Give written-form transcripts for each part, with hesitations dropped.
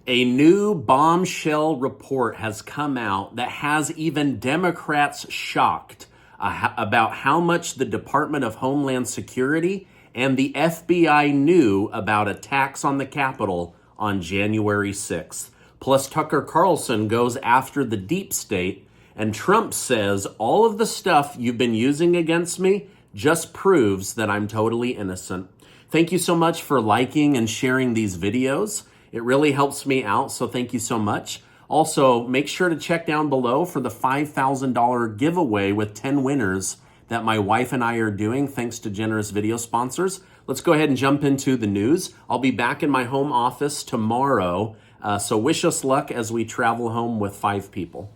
A new bombshell report has come out that has even Democrats shocked about how much the Department of Homeland Security and the FBI knew about attacks on the Capitol on January 6th. Plus, Tucker Carlson goes after the deep state, and Trump says all of the stuff you've been using against me just proves that I'm totally innocent. Thank you so much for liking and sharing these videos. It really helps me out, so thank you so much. Also, make sure to check down below for the $5,000 giveaway with 10 winners that my wife and I are doing, thanks to generous video sponsors. Let's go ahead and jump into the news. I'll be back in my home office tomorrow, so wish us luck as we travel home with 5 people.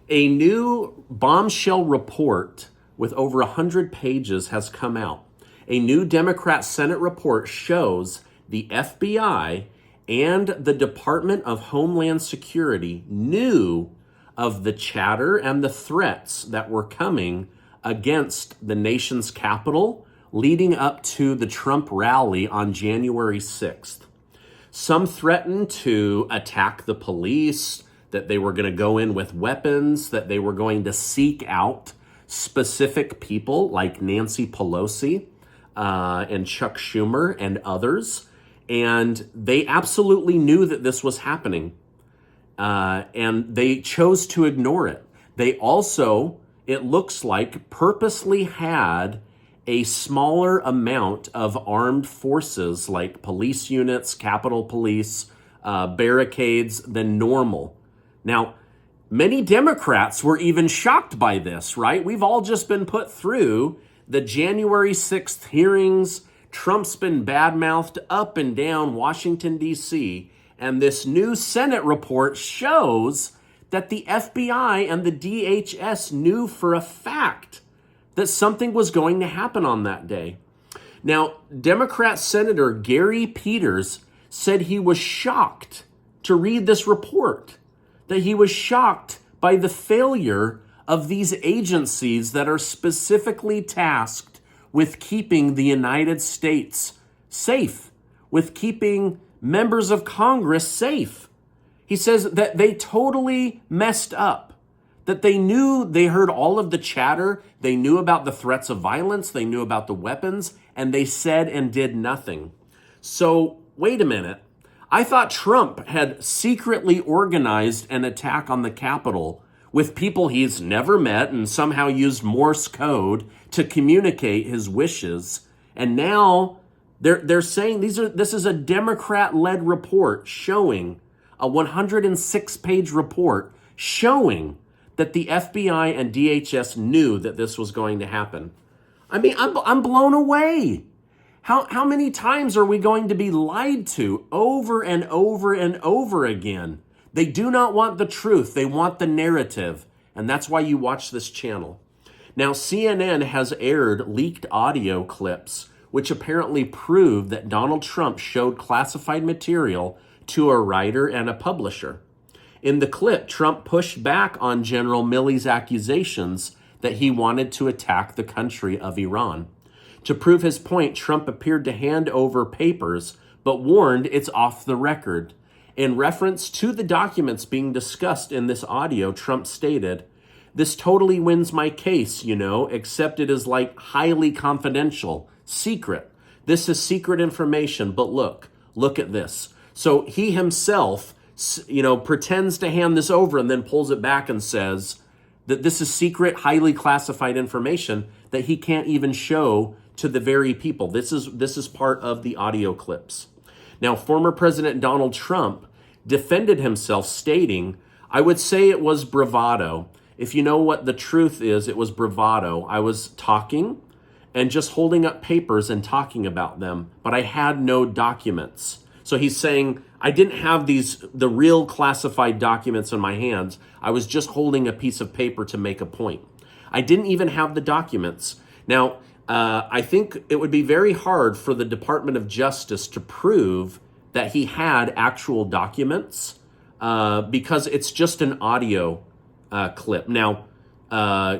A new bombshell report with over 100 pages has come out. A new Democrat Senate report shows the FBI and the Department of Homeland Security knew of the chatter and the threats that were coming against the nation's capital leading up to the Trump rally on January 6th. Some threatened to attack the police, that they were going to go in with weapons, that they were going to seek out specific people like Nancy Pelosi and Chuck Schumer and others. And they absolutely knew that this was happening, and they chose to ignore it. They also, it looks like, purposely had a smaller amount of armed forces like police units, Capitol Police, barricades than normal. Now, many Democrats were even shocked by this, right? We've all just been put through the January 6th hearings. Trump's been badmouthed up and down Washington, D.C., and this new Senate report shows that the FBI and the DHS knew for a fact that something was going to happen on that day. Now, Democrat Senator Gary Peters said he was shocked to read this report, that he was shocked by the failure of these agencies that are specifically tasked with keeping the United States safe, with keeping members of Congress safe. He says that they totally messed up, that they knew, they heard all of the chatter, they knew about the threats of violence, they knew about the weapons, and they said and did nothing. So, wait a minute. I thought Trump had secretly organized an attack on the Capitol with people he's never met and somehow used Morse code to communicate his wishes. And now they're saying this is a Democrat-led report showing, a 106-page report showing that the FBI and DHS knew that this was going to happen. I mean, I'm blown away. How many times are we going to be lied to over and over and over again? They do not want the truth. They want the narrative. And that's why you watch this channel. Now, CNN has aired leaked audio clips, which apparently prove that Donald Trump showed classified material to a writer and a publisher. In the clip, Trump pushed back on General Milley's accusations that he wanted to attack the country of Iran. To prove his point, Trump appeared to hand over papers, but warned it's off the record. In reference to the documents being discussed in this audio, Trump stated, "This totally wins my case, except it is like highly confidential, secret. This is secret information, but look at this." So he himself, pretends to hand this over and then pulls it back and says that this is secret, highly classified information that he can't even show to the very people. This is part of the audio clips. Now, former President Donald Trump defended himself, stating, "I would say it was bravado. If you know what the truth is, it was bravado. I was talking and just holding up papers and talking about them, but I had no documents." So he's saying, I didn't have the real classified documents in my hands. I was just holding a piece of paper to make a point. I didn't even have the documents. Now, I think it would be very hard for the Department of Justice to prove that he had actual documents because it's just an audio clip. Now,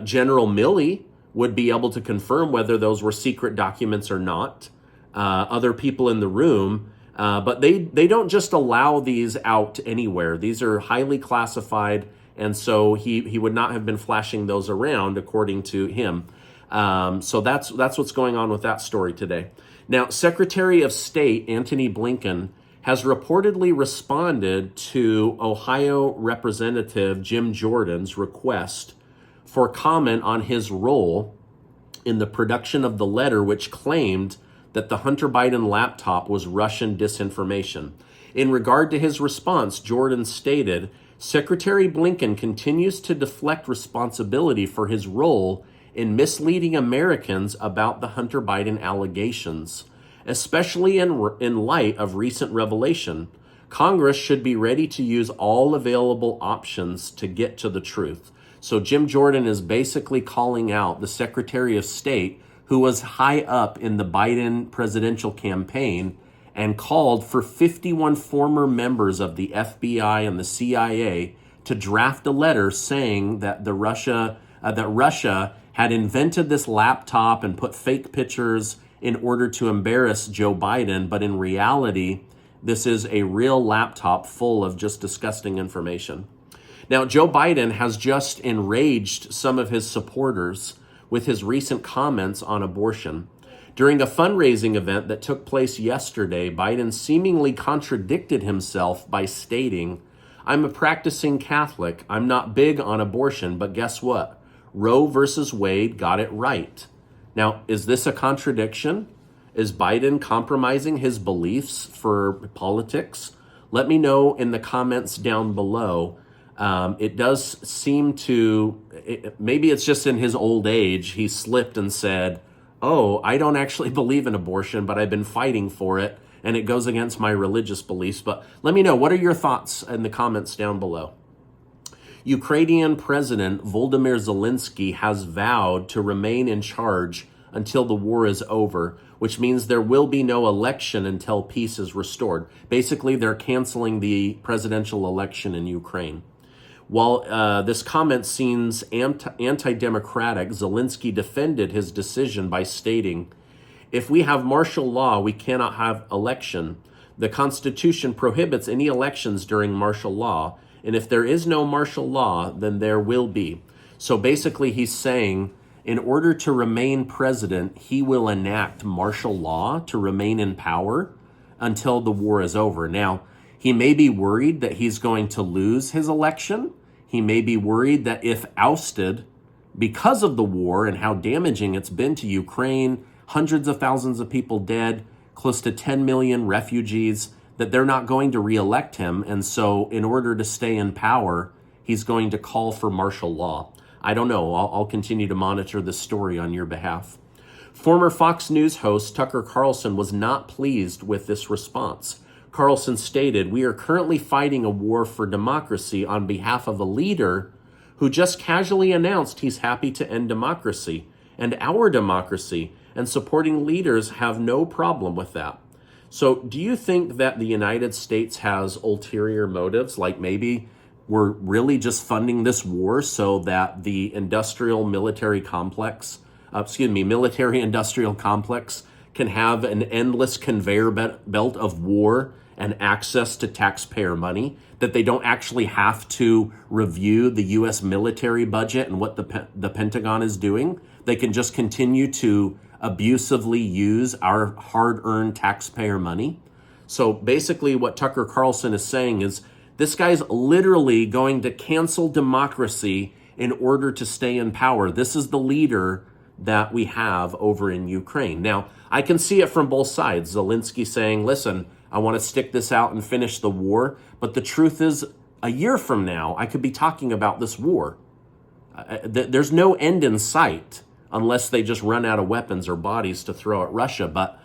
General Milley would be able to confirm whether those were secret documents or not. Other people in the room, But they don't just allow these out anywhere. These are highly classified, and so he would not have been flashing those around, according to him. So that's what's going on with that story today. Now, Secretary of State Antony Blinken has reportedly responded to Ohio Representative Jim Jordan's request for comment on his role in the production of the letter which claimed that the Hunter Biden laptop was Russian disinformation. In regard to his response, Jordan stated, Secretary Blinken continues to deflect responsibility for his role in misleading Americans about the Hunter Biden allegations, especially in light of recent revelation. Congress should be ready to use all available options to get to the truth. So Jim Jordan is basically calling out the Secretary of State, who was high up in the Biden presidential campaign, and called for 51 former members of the FBI and the CIA to draft a letter saying that Russia had invented this laptop and put fake pictures in order to embarrass Joe Biden, but in reality, this is a real laptop full of just disgusting information. Now, Joe Biden has just enraged some of his supporters with his recent comments on abortion. During a fundraising event that took place yesterday, Biden seemingly contradicted himself by stating, I'm a practicing Catholic. I'm not big on abortion, but guess what? Roe versus Wade got it right. Now, is this a contradiction? Is Biden compromising his beliefs for politics? Let me know in the comments down below. It does seem to, maybe it's just in his old age, he slipped and said, oh, I don't actually believe in abortion, but I've been fighting for it, and it goes against my religious beliefs. But let me know, what are your thoughts in the comments down below? Ukrainian President Volodymyr Zelensky has vowed to remain in charge until the war is over, which means there will be no election until peace is restored. Basically, they're canceling the presidential election in Ukraine. While this comment seems anti-democratic, Zelensky defended his decision by stating, if we have martial law, we cannot have election. The Constitution prohibits any elections during martial law. And if there is no martial law, then there will be. So basically he's saying, in order to remain president, he will enact martial law to remain in power until the war is over. Now, he may be worried that he's going to lose his election. He may be worried that if ousted because of the war and how damaging it's been to Ukraine, hundreds of thousands of people dead, close to 10 million refugees, that they're not going to reelect him. And so in order to stay in power, he's going to call for martial law. I don't know. I'll continue to monitor this story on your behalf. Former Fox News host Tucker Carlson was not pleased with this response. Carlson stated, we are currently fighting a war for democracy on behalf of a leader who just casually announced he's happy to end democracy and our democracy, and supporting leaders have no problem with that. So do you think that the United States has ulterior motives, like maybe we're really just funding this war so that the military industrial complex can have an endless conveyor belt of war and access to taxpayer money, that they don't actually have to review the U.S. military budget and what the Pentagon is doing? They can just continue to abusively use our hard-earned taxpayer money. So basically what Tucker Carlson is saying is this guy's literally going to cancel democracy in order to stay in power. This is the leader that we have over in Ukraine. Now, I can see it from both sides. Zelensky saying, listen, I want to stick this out and finish the war. But the truth is, a year from now, I could be talking about this war. There's no end in sight unless they just run out of weapons or bodies to throw at Russia. But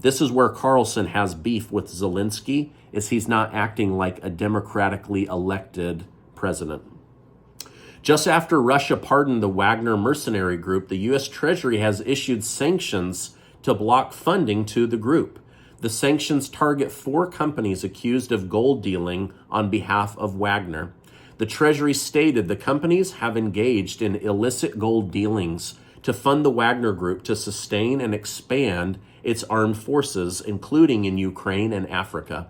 this is where Carlson has beef with Zelensky, is he's not acting like a democratically elected president. Just after Russia pardoned the Wagner mercenary group, the U.S. Treasury has issued sanctions to block funding to the group. The sanctions target 4 companies accused of gold dealing on behalf of Wagner. The Treasury stated the companies have engaged in illicit gold dealings to fund the Wagner Group to sustain and expand its armed forces, including in Ukraine and Africa.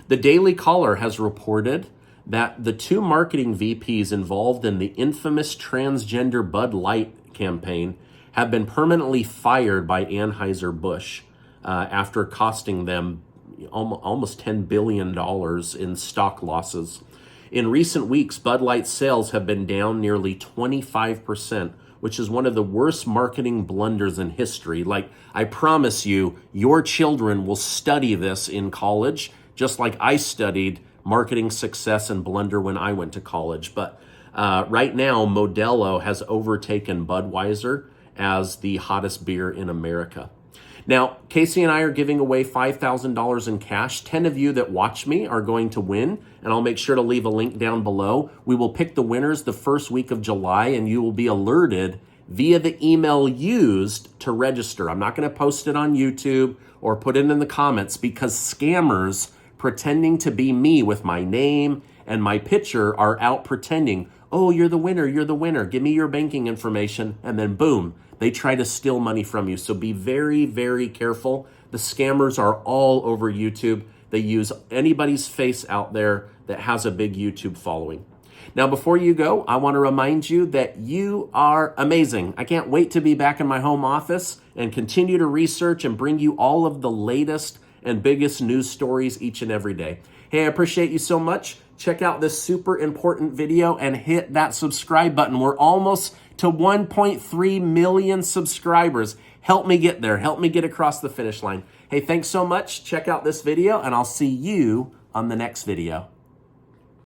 The Daily Caller has reported that the two marketing VPs involved in the infamous transgender Bud Light campaign have been permanently fired by Anheuser-Busch after costing them almost $10 billion in stock losses. In recent weeks, Bud Light sales have been down nearly 25%, which is one of the worst marketing blunders in history. Like, I promise you, your children will study this in college, just like I studied marketing success and blunder when I went to college. But right now, Modelo has overtaken Budweiser as the hottest beer in America. Now, Casey and I are giving away $5,000 in cash. 10 of you that watch me are going to win, and I'll make sure to leave a link down below. We will pick the winners the first week of July, and you will be alerted via the email used to register. I'm not going to post it on YouTube or put it in the comments because scammers pretending to be me with my name and my picture are out pretending, oh, you're the winner, give me your banking information, and then boom, they try to steal money from you. So be very, very careful. The scammers are all over YouTube. They use anybody's face out there that has a big YouTube following. Now, before you go, I want to remind you that you are amazing. I can't wait to be back in my home office and continue to research and bring you all of the latest and biggest news stories each and every day. Hey, I appreciate you so much. Check out this super important video and hit that subscribe button. We're almost to 1.3 million subscribers. Help me get there. Help me get across the finish line. Hey, thanks so much. Check out this video, and I'll see you on the next video.